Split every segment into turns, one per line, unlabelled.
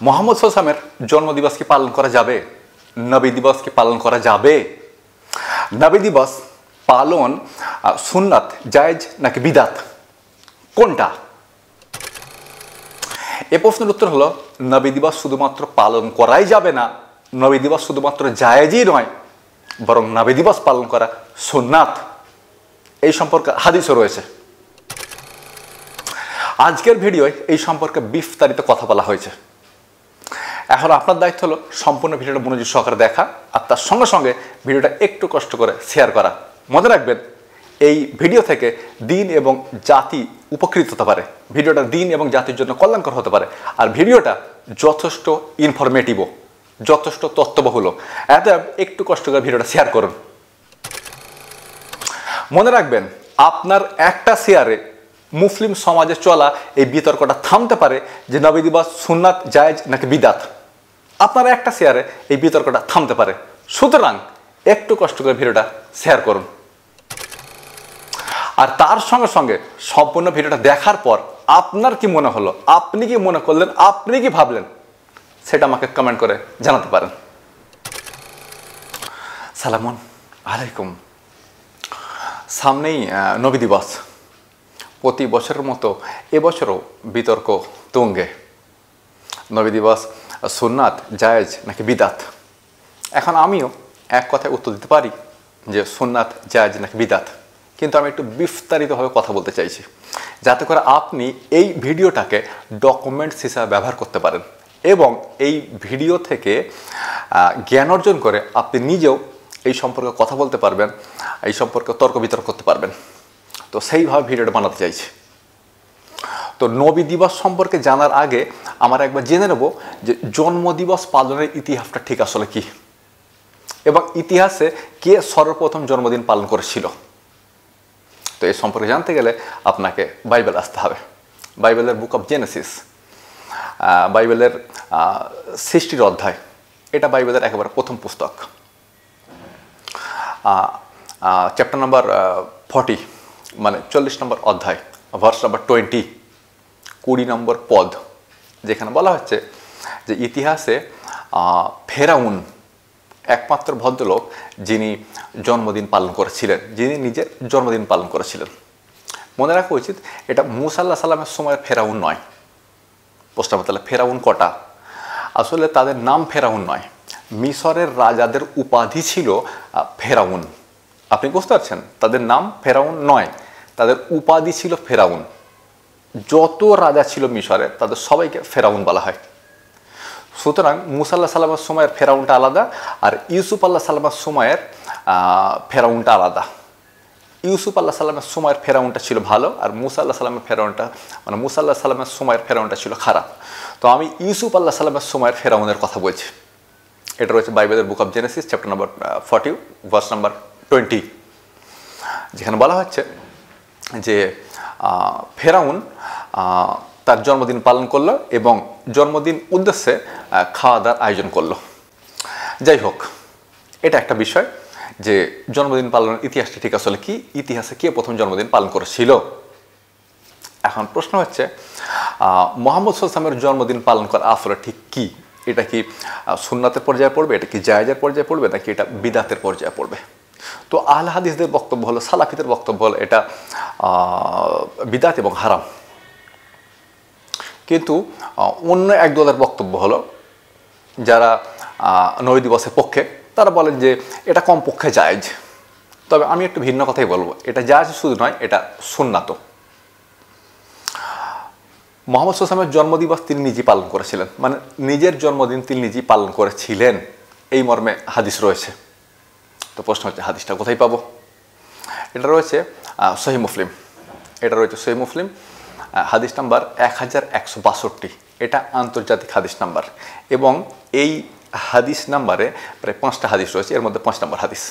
মোহাম্মদ সাল্লামের জন্মদিবস কি পালন করা যাবে? নবী দিবস কি পালন করা যাবে? নবী দিবস পালন সুন্নাত, জায়েজ নাকি বিদাত, কোনটা? এ প্রশ্নের উত্তর হলো নবী দিবস শুধুমাত্র পালন করাই যাবে না, নবী দিবস শুধুমাত্র জায়েজই নয়, বরং নবী দিবস পালন করা সুন্নাত। এই সম্পর্কে হাদিসও রয়েছে। আজকের ভিডিওয় এই সম্পর্কে বিস্তারিত কথা বলা হয়েছে। এখন আপনার দায়িত্ব হলো সম্পূর্ণ ভিডিওটা মনোযোগ সহকারে দেখা আর তার সঙ্গে সঙ্গে ভিডিওটা একটু কষ্ট করে শেয়ার করা। মনে রাখবেন, এই ভিডিও থেকে দিন এবং জাতি উপকৃত হতে পারে, ভিডিওটা দিন এবং জাতির জন্য কল্যাণকর হতে পারে, আর ভিডিওটা যথেষ্ট ইনফরমেটিভও, যথেষ্ট তথ্যবহুল। এত একটু কষ্ট করে ভিডিওটা শেয়ার করুন। মনে রাখবেন, আপনার একটা শেয়ারে মুসলিম সমাজে চলা এই বিতর্কটা থামতে পারে যে নবী দিবস সুন্নাত, জায়েজ নাকি বিদাত। আপনার একটা শেয়ারে এই বিতর্কটা থামতে পারে। সুতরাং একটু কষ্ট করে ভিডিওটা শেয়ার করুন। আর তার সঙ্গে সঙ্গে সম্পূর্ণ ভিডিওটা দেখার পর আপনার কি মনে হলো, আপনি কি মনে করলেন, আপনি কি ভাবলেন, সেটা আমাকে কমেন্ট করে জানাতে পারেন। সালামুন আলাইকুম। সামনেই নবী দিবস। প্রতি বছরের মতো এবছরও বিতর্ক তুঙ্গে। নবী দিবস সুন্নাত, জায়েজ নাকি বিদাত। এখন আমিও এক কথায় উত্তর দিতে পারি যে সুন্নাত, জায়েজ নাকি বিদাত, কিন্তু আমি একটু বিস্তারিতভাবে কথা বলতে চাইছি যাতে করে আপনি এই ভিডিওটাকে ডকুমেন্টস হিসাবে ব্যবহার করতে পারেন এবং এই ভিডিও থেকে জ্ঞান অর্জন করে আপনি নিজেও এই সম্পর্কে কথা বলতে পারবেন, এই সম্পর্কে তর্ক বিতর্ক করতে পারবেন। তো সেইভাবে ভিডিওটা বানাতে চাইছি। তো নবী দিবস সম্পর্কে জানার আগে আমরা একবার জেনে নেব যে জন্মদিবস পালনের ইতিহাসটা ঠিক আসলে কি এবং ইতিহাসে কে সর্বপ্রথম জন্মদিন পালন করেছিল। তো এই সম্পর্কে জানতে গেলে আপনাকে বাইবেল আসতে হবে। বাইবেলের বুক অফ জেনেসিস, বাইবেলের সৃষ্টির অধ্যায়, এটা বাইবেলের একেবারে প্রথম পুস্তক। চ্যাপ্টার নাম্বার 40, মানে 40 নম্বর অধ্যায়, ভার্স নাম্বার 20 নম্বর পদ, যেখানে বলা হচ্ছে যে ইতিহাসে ফেরাউন একমাত্র ভদ্রলোক যিনি জন্মদিন পালন করেছিলেন, যিনি নিজের জন্মদিন পালন করেছিলেন। মনে রাখা উচিত এটা মুসা আলাইহিস সালামের সময়ের ফেরাউন নয়। প্রশ্ন তাহলে ফেরাউন কটা? আসলে তাদের নাম ফেরাউন নয়, মিশরের রাজাদের উপাধি ছিল ফেরাউন। আপনি বুঝতে পারছেন, তাদের নাম ফেরাউন নয়, তাদের উপাধি ছিল ফেরাউন। যত রাজা ছিল মিশরে তাদের সবাইকে ফেরাউন বলা হয়। সুতরাং মুসা আলাইহিস সালামের সময়ের ফেরাউনটা আলাদা আর ইউসুফ আলাইহিস সালামের সময়ের ফেরাউনটা আলাদা। ইউসুফ আলাইহিস সালামের সময়ের ফেরাউনটা ছিল ভালো আর মুসা আলাইহিস সালামের ফেরাউনটা, মানে মুসা আলাইহিস সালামের সময়ের ফেরাউনটা ছিল খারাপ। তো আমি ইউসুফ আলাইহিস সালামের সময়ের ফেরাউনের কথা বলছি। এটা রয়েছে বাইবেলের book of Genesis chapter number 40 verse number 20, যেখানে বলা হচ্ছে যে ফেরাউন তার জন্মদিন পালন করলো এবং জন্মদিন উদ্দেশ্যে খাওয়া দাওয়ার আয়োজন করলো। যাই হোক, এটা একটা বিষয় যে জন্মদিন পালনের ইতিহাসটা ঠিক আসলে কি, ইতিহাসে কে প্রথম জন্মদিন পালন করেছিল। এখন প্রশ্ন হচ্ছে মুহাম্মদ সাল্লাল্লাহু আলাইহি ওয়াসাল্লামের জন্মদিন পালন করা আসলে ঠিক কি? এটা কি সুন্নাতের পর্যায়ে পড়বে, এটা কি জায়েজের পর্যায়ে পড়বে, নাকি এটা বিদাতের পর্যায়ে পড়বে? তো আহলে হাদিসদের বক্তব্য হলো, সালাফিদের বক্তব্য হলো এটা বিদাত এবং হারাম। কিন্তু অন্য এক দলের বক্তব্য হলো, যারা নবী দিবসের পক্ষে, তারা বলেন যে এটা কমপক্ষে জায়েজ। তবে আমি একটু ভিন্ন কথাই বলবো, এটা জায়েজ শুধু নয়, এটা সুন্নাতও। মুহাম্মদ সাল্লাল্লাহু আলাইহি ওয়াসাল্লামের জন্মদিবস তিনি নিজেই পালন করেছিলেন, মানে নিজের জন্মদিন তিনি নিজেই পালন করেছিলেন, এই মর্মে হাদিস রয়েছে। তো প্রশ্ন হচ্ছে হাদিসটা কোথায় পাবো? এটা রয়েছে সহিহ মুসলিম, এটা রয়েছে সহিহ মুসলিম হাদিস নাম্বার 1162। এটা আন্তর্জাতিক হাদিস নাম্বার এবং এই হাদিস নাম্বারে প্রায় 5টা হাদিস রয়েছে, এর মধ্যে 5 নম্বর হাদিস।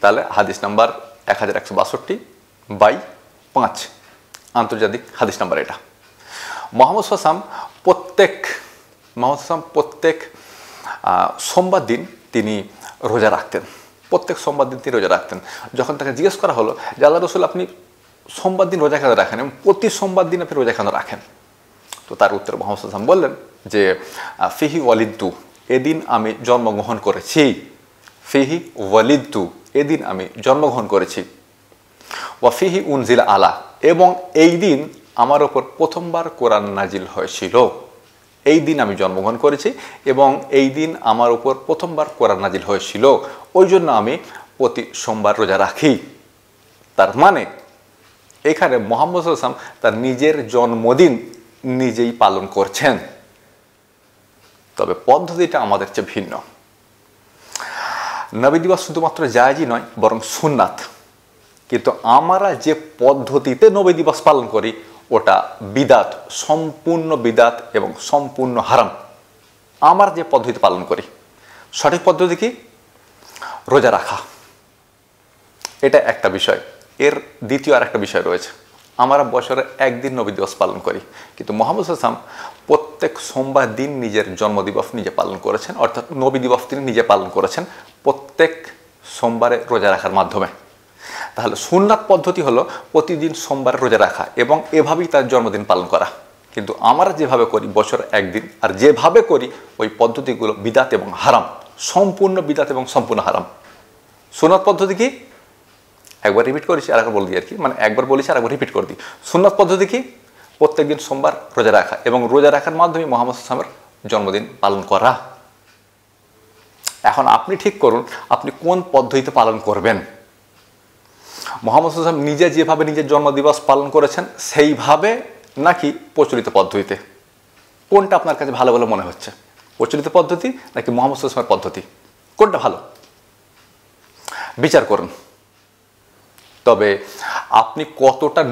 তাহলে হাদিস নাম্বার 1162/5 আন্তর্জাতিক হাদিস নাম্বার এটা। মুহাম্মদ সাল্লাল্লাহু আলাইহি ওয়াসাল্লাম প্রত্যেক সোমবার দিন তিনি রোজা রাখতেন, প্রত্যেক সোমবার দিন তিনি রোজা রাখতেন। যখন তাকে জিজ্ঞেস করা হলো যে আল্লাহ রাসূল, আপনি সোমবার দিন রোজা কেন রাখেন এবং প্রতি সোমবার দিন আপনি রোজা কেন রাখেন, তো তার উত্তরে মুহাম্মদ সাল্লাল্লাহু আলাইহি ওয়াসাল্লাম বললেন যে ফিহি ওয়ালিদতু, এদিন আমি জন্মগ্রহণ করেছি। ফিহি ওয়ালিদতু, এদিন আমি জন্মগ্রহণ করেছি। ওয়া ফিহি উনজিল আলা, এবং এই দিন আমার ওপর প্রথমবার কোরআন নাজিল হয়েছিল। এই দিন আমি জন্মগ্রহণ করেছি এবং এই দিন আমার উপর প্রথমবার কোরআন নাজিল হয়েছিল, ওই জন্য আমি প্রতি সোমবার রোজা রাখি। তার মানে এখানে মুহাম্মদ সাল্লাল্লাহু আলাইহি ওয়াসাল্লাম তার নিজের জন্মদিন নিজেই পালন করছেন, তবে পদ্ধতিটা আমাদের চেয়ে ভিন্ন। নবী দিবস শুধুমাত্র জায়েজই নয়, বরং সুন্নাত। কিন্তু আমরা যে পদ্ধতিতে নবী দিবস পালন করি ওটা বিদাত, সম্পূর্ণ বিদাত এবং সম্পূর্ণ হারাম। আমরা যে পদ্ধতি পালন করি, সঠিক পদ্ধতি কি? রোজা রাখা। এটা একটা বিষয়। এর দ্বিতীয় আর একটা বিষয় রয়েছে, আমরা বছরে একদিন নবী দিবস পালন করি, কিন্তু মুহাম্মদ সাল্লাল্লাহু আলাইহি ওয়াসাল্লাম প্রত্যেক সোমবার দিন নিজের জন্মদিবস নিজে পালন করেছেন, অর্থাৎ নবী দিবস তিনি নিজে পালন করেছেন প্রত্যেক সোমবারে রোজা রাখার মাধ্যমে। তাহলে সুন্নাত পদ্ধতি হলো প্রতিদিন সোমবার রোজা রাখা এবং এভাবেই তার জন্মদিন পালন করা। কিন্তু আমরা যেভাবে করি বছরে একদিন, আর যেভাবে করি ওই পদ্ধতিগুলো বিদাত এবং হারাম, সম্পূর্ণ বিদাত এবং সম্পূর্ণ হারাম। সুন্নাত পদ্ধতি কি? একবার রিপিট করেছি আর একবার বলে দিই আর কি, মানে একবার বলেছি আর একবার রিপিট করে দিই। সুন্নাত পদ্ধতি কি? প্রত্যেকদিন সোমবার রোজা রাখা এবং রোজা রাখার মাধ্যমে মুহাম্মদ সাল্লাল্লাহু আলাইহি ওয়াসাল্লামের জন্মদিন পালন করা। এখন আপনি ঠিক করুন আপনি কোন পদ্ধতিতে পালন করবেন। মুহাম্মদ সাল্লাল্লাহু আলাইহি ওয়াসাল্লাম নিজে যেভাবে নিজের জন্মদিবস পালন করেছেন সেইভাবে, নাকি প্রচলিত পদ্ধতিতে? কোনটা আপনার কাছে ভালো বলে মনে হচ্ছে? প্রচলিত পদ্ধতি নাকি মুহাম্মদ সাল্লাল্লাহু আলাইহি ওয়াসাল্লামের পদ্ধতি? কোনটা ভালো? বিচার করুন। তবে আপনি কতটা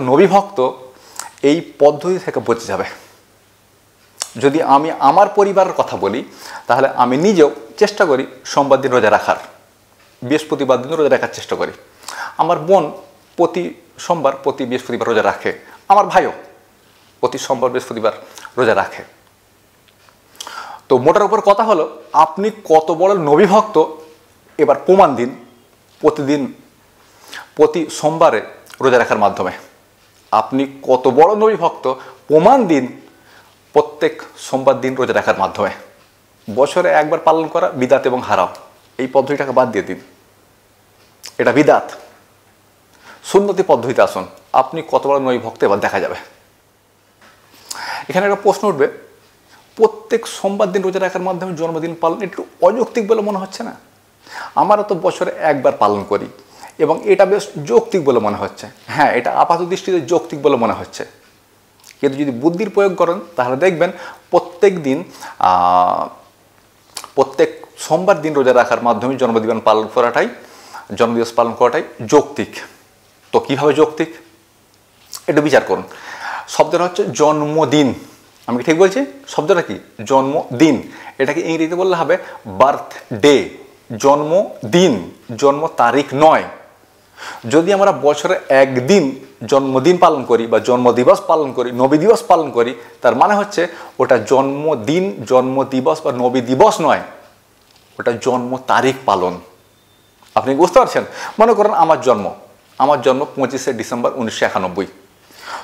নবীভক্ত এই পদ্ধতি থেকে বোঝা যাবে। যদি আমি আমার পরিবারের কথা বলি, তাহলে আমি নিজেও চেষ্টা করি সোমবার দিন রোজা রাখার, বৃহস্পতিবার দিন রোজা রাখার চেষ্টা করি। আমার বোন প্রতি সোমবার প্রতি বৃহস্পতিবার রোজা রাখে, আমার ভাইও প্রতি সোমবার বৃহস্পতিবার রোজা রাখে। তো মোটার উপর কথা হলো আপনি কত বড় নবীভক্ত এবার প্রমাণ দিন প্রতি সোমবারে রোজা রাখার মাধ্যমে। আপনি কত বড় নবীভক্ত প্রমাণ দিন প্রত্যেক সোমবার দিন রোজা রাখার মাধ্যমে। বছরে একবার পালন করা বিদাত এবং হারাম, এই পদ্ধতিটাকে বাদ দিয়ে দিন, এটা বিদাত। সুন্নতি পদ্ধতিতে আসুন, আপনি কত বড় নবীভক্ত এবার দেখা যাবে। এখানে একটা প্রশ্ন উঠবে, প্রত্যেক সোমবার দিন রোজা রাখার মাধ্যমে জন্মদিন পালন একটু অযৌক্তিক বলে মনে হচ্ছে না? আমরা তো বছরে একবার পালন করি এবং এটা বেশ যৌক্তিক বলে মনে হচ্ছে। হ্যাঁ, এটা আপাত দৃষ্টিতে যৌক্তিক বলে মনে হচ্ছে, কিন্তু যদি বুদ্ধির প্রয়োগ করেন তাহলে দেখবেন প্রত্যেক সোমবার দিন রোজা রাখার মাধ্যমে জন্মদিবস পালন করাটাই যৌক্তিক। তো কিভাবে যৌক্তিক এটা বিচার করুন। শব্দটা হচ্ছে জন্মদিন, আমি কি ঠিক বলছি? শব্দটা কি? জন্মদিন। এটাকে ইংরেজিতে বললে হবে বার্থডে। জন্মদিন, জন্ম তারিখ নয়। যদি আমরা বছরে একদিন জন্মদিন পালন করি বা জন্মদিবস পালন করি, নবী দিবস পালন করি, তার মানে হচ্ছে ওটা জন্মদিন, জন্মদিবস বা নবী দিবস নয়, ওটা জন্ম তারিখ পালন। আপনি বুঝতে পারছেন? মনে করেন আমার জন্ম 25শে ডিসেম্বর 1991।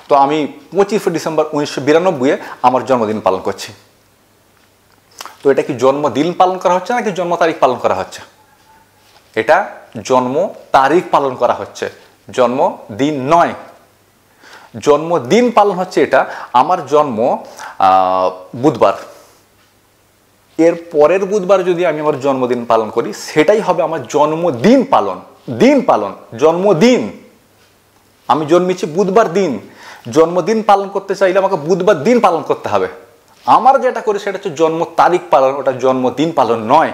তো আমি 25শে ডিসেম্বর 1992-এ আমার জন্মদিন পালন করছি। তো এটা কি জন্মদিন পালন করা হচ্ছে নাকি জন্ম তারিখ পালন করা হচ্ছে? এটা জন্ম তারিখ পালন করা হচ্ছে, জন্মদিন নয়। জন্মদিন পালন হচ্ছে এটা, আমার জন্ম বুধবার, এর পরের বুধবার যদি আমি আমার জন্মদিন পালন করি সেটাই হবে আমার জন্মদিন পালন। জন্মদিন। আমি জন্মেছি বুধবার দিন, জন্মদিন পালন করতে চাইলে আমাকে বুধবার দিন পালন করতে হবে। আমার যেটা করি সেটা হচ্ছে জন্ম তারিখ পালন, ওটা জন্মদিন পালন নয়।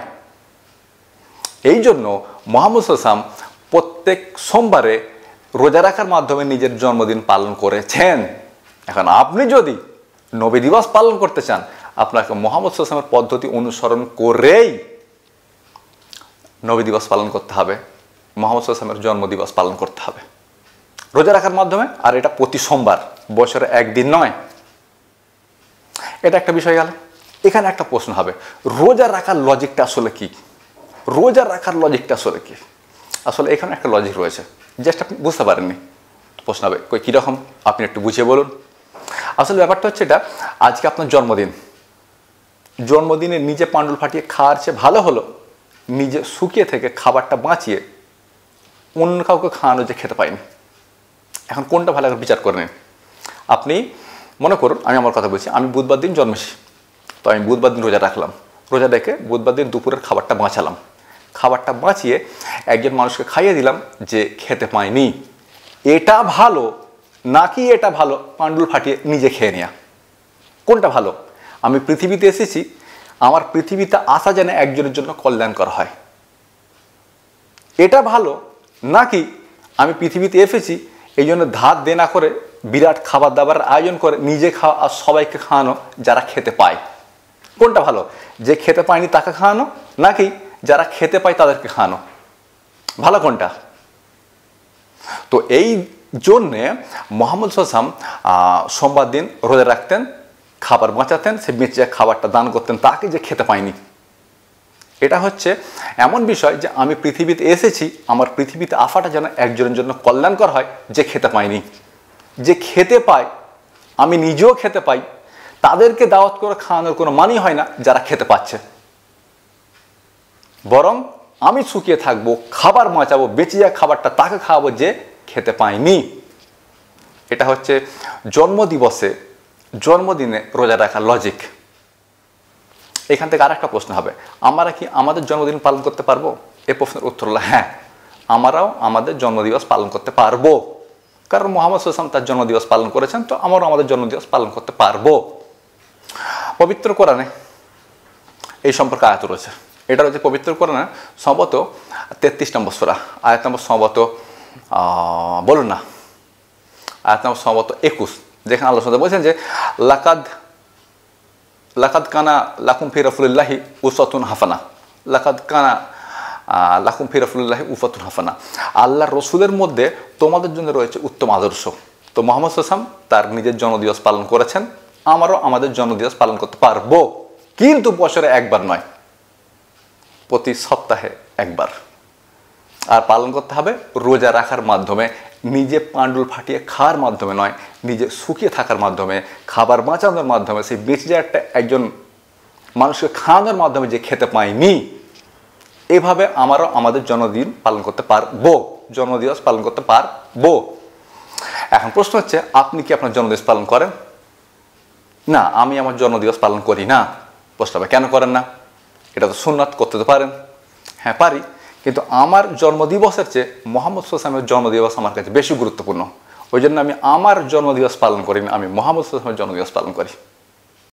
এই জন্য মুহাম্মদ সাল্লাল্লাহু আলাইহি ওয়াসাল্লাম প্রত্যেক সোমবারে রোজা রাখার মাধ্যমে নিজের জন্মদিন পালন করেছেন। এখন আপনি যদি নবী দিবস পালন করতে চান, আপনাকে মুহাম্মদ সাল্লাল্লাহু আলাইহি ওয়াসাল্লামের পদ্ধতি অনুসরণ করেই নবী দিবস পালন করতে হবে, মুহাম্মদ সাল্লাল্লাহু আলাইহি ওয়াসাল্লামের জন্মদিবস পালন করতে হবে রোজা রাখার মাধ্যমে। আর এটা প্রতি সোমবার, বছরে একদিন নয়। এটা একটা বিষয় গেল। এখানে একটা প্রশ্ন হবে, রোজা রাখার লজিকটা আসলে কি? আসলে এখানে একটা লজিক রয়েছে, জাস্ট আপনি বুঝতে পারেননি। প্রশ্ন হবে কীরকম, আপনি একটু বুঝিয়ে বলুন। আসলে ব্যাপারটা হচ্ছে এটা, আজকে আপনার জন্মদিন, জন্মদিনে নিজে পাণ্ডুল ফাটিয়ে খাওয়ার চেয়ে ভালো হলো নিজে শুকিয়ে থেকে খাবারটা বাঁচিয়ে অন্য কাউকে খাওয়ানো যে খেতে পাইনি। এখন কোনটা ভালো করে বিচার করে নিন। আপনি মনে করুন, আমি আমার কথা বলছি, আমি বুধবার দিন জন্মেছি, তো আমি বুধবার দিন রোজা রাখলাম, রোজা রেখে বুধবার দিন দুপুরের খাবারটা বাঁচালাম, খাবারটা বাঁচিয়ে একজন মানুষকে খাইয়ে দিলাম যে খেতে পায়নি। এটা ভালো নাকি এটা ভালো পাণ্ডুল ফাটিয়ে নিজে খেয়ে নেওয়া? কোনটা ভালো? আমি পৃথিবীতে এসেছি, আমার পৃথিবীতে আসা যেন একজনের জন্য কল্যাণকর হয়, এটা ভালো নাকি আমি পৃথিবীতে এসেছি এই জন্য ধার দেনা করে বিরাট খাবার দাবারের আয়োজন করে নিজে খাওয়া আর সবাইকে খাওয়ানো যারা খেতে পায়? কোনটা ভালো? যে খেতে পায়নি তাকে খাওয়ানো নাকি যারা খেতে পায় তাদেরকে খাওয়ানো? ভালো কোনটা? তো এই জন্যে মোহাম্মদ সাল্লাম সোমবার দিন রোজা রাখতেন, খাবার বাঁচাতেন, সে বেঁচে খাবারটা দান করতেন তাকে যে খেতে পায়নি। এটা হচ্ছে এমন বিষয় যে আমি পৃথিবীতে এসেছি, আমার পৃথিবীতে আসাটা যেন একজনের জন্য কল্যাণকর হয় যে খেতে পায়নি। যে খেতে পায়, আমি নিজেও খেতে পাই, তাদেরকে দাওয়াত করে খাওয়ানোর কোনো মানেই হয় না যারা খেতে পাচ্ছে। বরং আমি শুকিয়ে থাকবো, খাবার বাঁচাবো, বেঁচে যাওয়া খাবারটা তাকে খাওয়াবো যে খেতে পায়নি। এটা হচ্ছে জন্মদিনে রোজা রাখার লজিক। এখান থেকে আর একটা প্রশ্ন হবে, আমরা কি আমাদের জন্মদিন পালন করতে পারবো? এই প্রশ্নের উত্তর হলো হ্যাঁ, আমরাও আমাদের জন্মদিবস পালন করতে পারবো, কারণ মোহাম্মদ সাল্লাল্লাহু আলাইহি ওয়াসাল্লাম তার জন্মদিবস পালন করেছেন, তো আমরাও আমাদের জন্মদিবস পালন করতে পারবো। পবিত্র কোরআনে এই সম্পর্কে আয়াত রয়েছে। এটা রয়েছে পবিত্র কোরআনে সম্ভবত 33 নম্বর সূরা, আয়াত নম্বর সম্ভবত বলুন না, আয়াত নম্বর সম্ভবত 21, যেখানে আল্লাহ সুবহানাহু বলছেন যে লাকাদ কানা লাকুম ফি রাসূলিল্লাহি উসওয়াতুন হাসানাহ, লাকাদ কানা লাকুম ফি রাসূলিল্লাহি উসওয়াতুন হাসানাহ, আল্লাহর রসুলের মধ্যে তোমাদের জন্য রয়েছে উত্তম আদর্শ। তো মুহাম্মদ সাল্লাল্লাহু আলাইহি ওয়াসাল্লাম তার নিজের জন্মদিবস পালন করেছেন, আমারও আমাদের জন্মদিবস পালন করতে পারবো, কিন্তু বছরে একবার নয়, প্রতি সপ্তাহে একবার। আর পালন করতে হবে রোজা রাখার মাধ্যমে, নিজে পাণ্ডুল ফাটিয়ে খাওয়ার মাধ্যমে নয়, নিজে শুকিয়ে থাকার মাধ্যমে, খাবার বাঁচানোর মাধ্যমে, সেই বেঁচে যাওয়াটা একজন মানুষকে খাওয়ানোর মাধ্যমে যে খেতে পায়নি। এভাবে আমারও আমাদের জন্মদিন পালন করতে পারবো, জন্মদিবস পালন করতে পারবো। এখন প্রশ্ন হচ্ছে, আপনি কি আপনার জন্মদিবস পালন করেন? না, আমি আমার জন্মদিবস পালন করি না। প্রশ্ন হবে কেন করেন না? এটা তো সুন্নাত, করতে তো পারেন। হ্যাঁ পারি, কিন্তু আমার জন্মদিবসের চেয়ে মোহাম্মদ সাল্লাল্লাহু আলাইহি ওয়াসাল্লামের জন্মদিবস আমার কাছে বেশি গুরুত্বপূর্ণ। ওই জন্য আমি আমার জন্মদিবস পালন করি না, আমি মোহাম্মদ সাল্লাল্লাহু আলাইহি ওয়াসাল্লামের জন্মদিবস পালন করি।